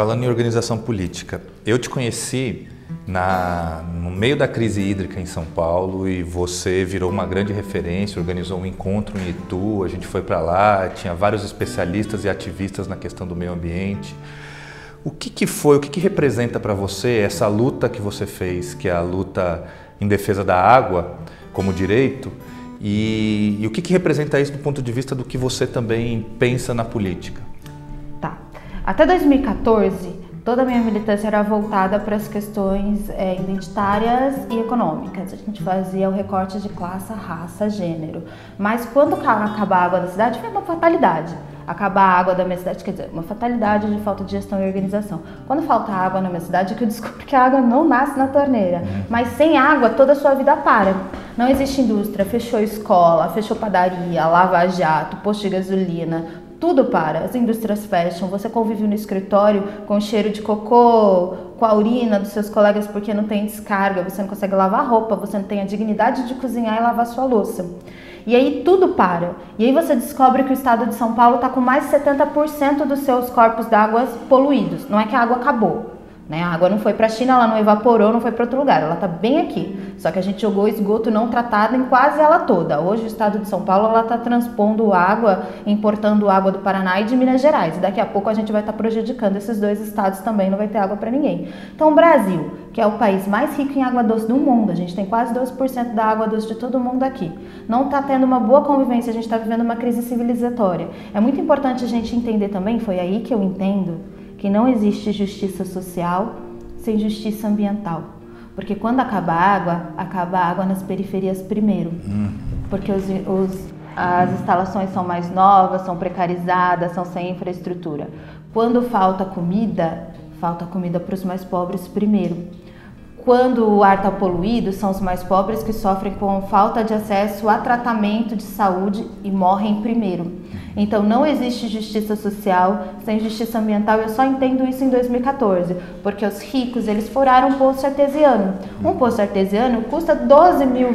Falando em organização política, eu te conheci no meio da crise hídrica em São Paulo e você virou uma grande referência, organizou um encontro em Itu, a gente foi para lá, tinha vários especialistas e ativistas na questão do meio ambiente. O que representa para você essa luta que você fez, que é a luta em defesa da água como direito, e o que representa isso do ponto de vista do que você também pensa na política? Tá. Até 2014, toda a minha militância era voltada para as questões identitárias e econômicas. A gente fazia o recorte de classe, raça, gênero. Mas quando acaba a água da cidade, foi uma fatalidade. Acabar a água da minha cidade, quer dizer, uma fatalidade de falta de gestão e organização. Quando falta água na minha cidade, é que eu descubro que a água não nasce na torneira. Mas sem água, toda a sua vida para. Não existe indústria, fechou escola, fechou padaria, lava-jato, posto de gasolina, tudo para. As indústrias fecham, você convive no escritório com o cheiro de cocô, com a urina dos seus colegas porque não tem descarga, você não consegue lavar roupa, você não tem a dignidade de cozinhar e lavar sua louça. E aí tudo para. E aí você descobre que o estado de São Paulo está com mais de 70% dos seus corpos d'água poluídos. Não é que a água acabou, né? A água não foi para a China, ela não evaporou, não foi para outro lugar, ela está bem aqui. Só que a gente jogou esgoto não tratado em quase ela toda. Hoje o estado de São Paulo está transpondo água, importando água do Paraná e de Minas Gerais. E daqui a pouco a gente vai estar prejudicando esses dois estados também, não vai ter água para ninguém. Então o Brasil, que é o país mais rico em água doce do mundo, a gente tem quase 12% da água doce de todo mundo aqui, não está tendo uma boa convivência, a gente está vivendo uma crise civilizatória. É muito importante a gente entender também, foi aí que eu entendo, que não existe justiça social sem justiça ambiental. Porque quando acaba a água nas periferias primeiro. Porque as instalações são mais novas, são precarizadas, são sem infraestrutura. Quando falta comida para os mais pobres primeiro. Quando o ar está poluído, são os mais pobres que sofrem com falta de acesso a tratamento de saúde e morrem primeiro. Então não existe justiça social sem justiça ambiental. Eu só entendo isso em 2014, porque os ricos, eles furaram um poço artesiano. Um poço artesiano custa R$12 mil.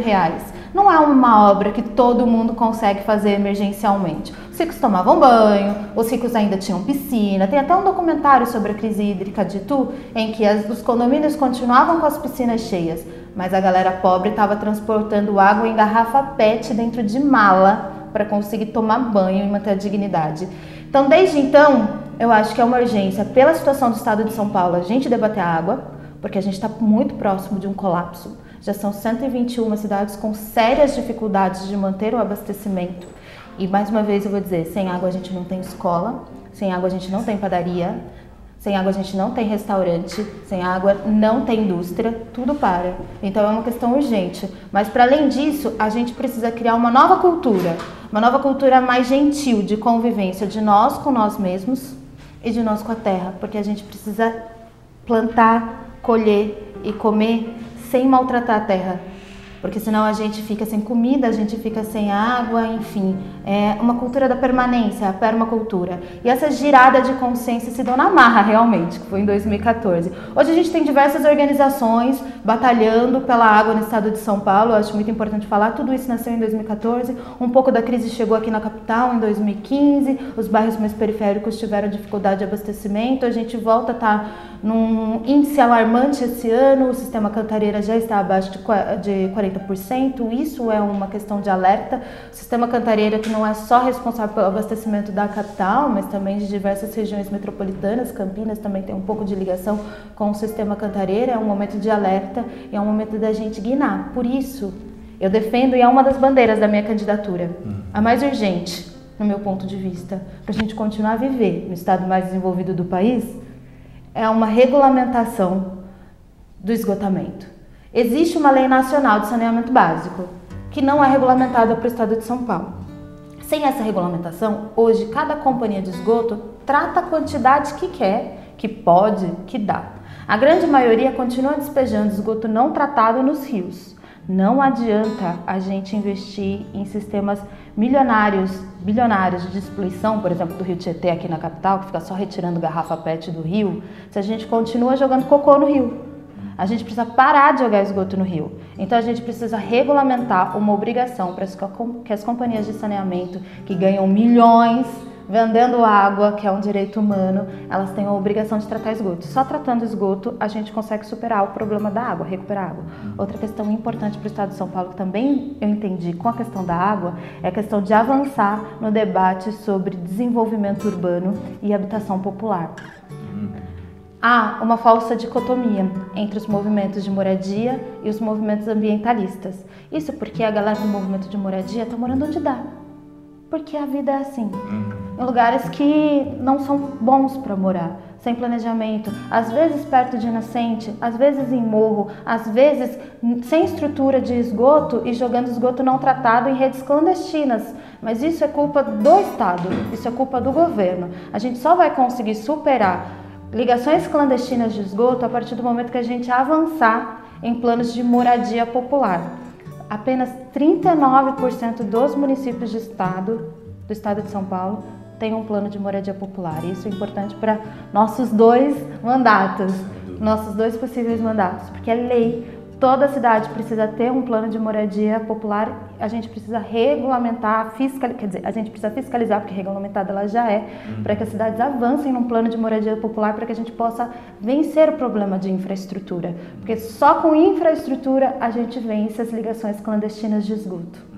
Não é uma obra que todo mundo consegue fazer emergencialmente. Os ricos tomavam banho, os ricos ainda tinham piscina. Tem até um documentário sobre a crise hídrica de Itu, em que os condomínios continuavam com as piscinas cheias, mas a galera pobre estava transportando água em garrafa PET dentro de mala para conseguir tomar banho e manter a dignidade. Então, desde então, eu acho que é uma urgência, pela situação do estado de São Paulo, a gente debater a água, porque a gente está muito próximo de um colapso. Já são 121 cidades com sérias dificuldades de manter o abastecimento. E mais uma vez eu vou dizer, sem água a gente não tem escola, sem água a gente não tem padaria, sem água a gente não tem restaurante, sem água não tem indústria, tudo para. Então é uma questão urgente. Mas para além disso, a gente precisa criar uma nova cultura mais gentil de convivência de nós com nós mesmos e de nós com a terra, porque a gente precisa plantar, colher e comer sem maltratar a terra, porque senão a gente fica sem comida, a gente fica sem água, enfim, é uma cultura da permanência, a permacultura. E essa girada de consciência se deu na marra realmente, que foi em 2014. Hoje a gente tem diversas organizações batalhando pela água no estado de São Paulo, eu acho muito importante falar, tudo isso nasceu em 2014, um pouco da crise chegou aqui na capital em 2015, os bairros mais periféricos tiveram dificuldade de abastecimento, a gente volta a estar num índice alarmante esse ano, o sistema Cantareira já está abaixo de 40%, isso é uma questão de alerta. O sistema Cantareira, que não é só responsável pelo abastecimento da capital, mas também de diversas regiões metropolitanas, Campinas também tem um pouco de ligação com o sistema Cantareira, é um momento de alerta e é um momento da gente guinar. Por isso, eu defendo, e é uma das bandeiras da minha candidatura, a mais urgente, no meu ponto de vista, para a gente continuar a viver no estado mais desenvolvido do país, é uma regulamentação do esgotamento. Existe uma lei nacional de saneamento básico, que não é regulamentada para o estado de São Paulo. Sem essa regulamentação, hoje cada companhia de esgoto trata a quantidade que quer, que pode, que dá. A grande maioria continua despejando esgoto não tratado nos rios. Não adianta a gente investir em sistemas bilionários de despoluição, por exemplo, do Rio Tietê aqui na capital, que fica só retirando garrafa PET do rio, se a gente continua jogando cocô no rio. A gente precisa parar de jogar esgoto no rio. Então a gente precisa regulamentar uma obrigação para que as companhias de saneamento, que ganham milhões, vendendo água, que é um direito humano, elas têm a obrigação de tratar esgoto. Só tratando esgoto a gente consegue superar o problema da água, recuperar água. Outra questão importante para o estado de São Paulo, que também eu entendi com a questão da água, é a questão de avançar no debate sobre desenvolvimento urbano e habitação popular. Há uma falsa dicotomia entre os movimentos de moradia e os movimentos ambientalistas. Isso porque a galera do movimento de moradia está morando onde dá. Porque a vida é assim. Em lugares que não são bons para morar, sem planejamento, às vezes perto de nascente, às vezes em morro, às vezes sem estrutura de esgoto e jogando esgoto não tratado em redes clandestinas. Mas isso é culpa do Estado, isso é culpa do governo. A gente só vai conseguir superar ligações clandestinas de esgoto a partir do momento que a gente avançar em planos de moradia popular. Apenas 39% dos municípios do estado de São Paulo, tem um plano de moradia popular. Isso é importante para nossos dois mandatos, nossos dois possíveis mandatos, porque é lei. Toda cidade precisa ter um plano de moradia popular, a gente precisa regulamentar, a gente precisa fiscalizar, porque regulamentada ela já é, para que as cidades avancem num plano de moradia popular, para que a gente possa vencer o problema de infraestrutura. Porque só com infraestrutura a gente vence as ligações clandestinas de esgoto.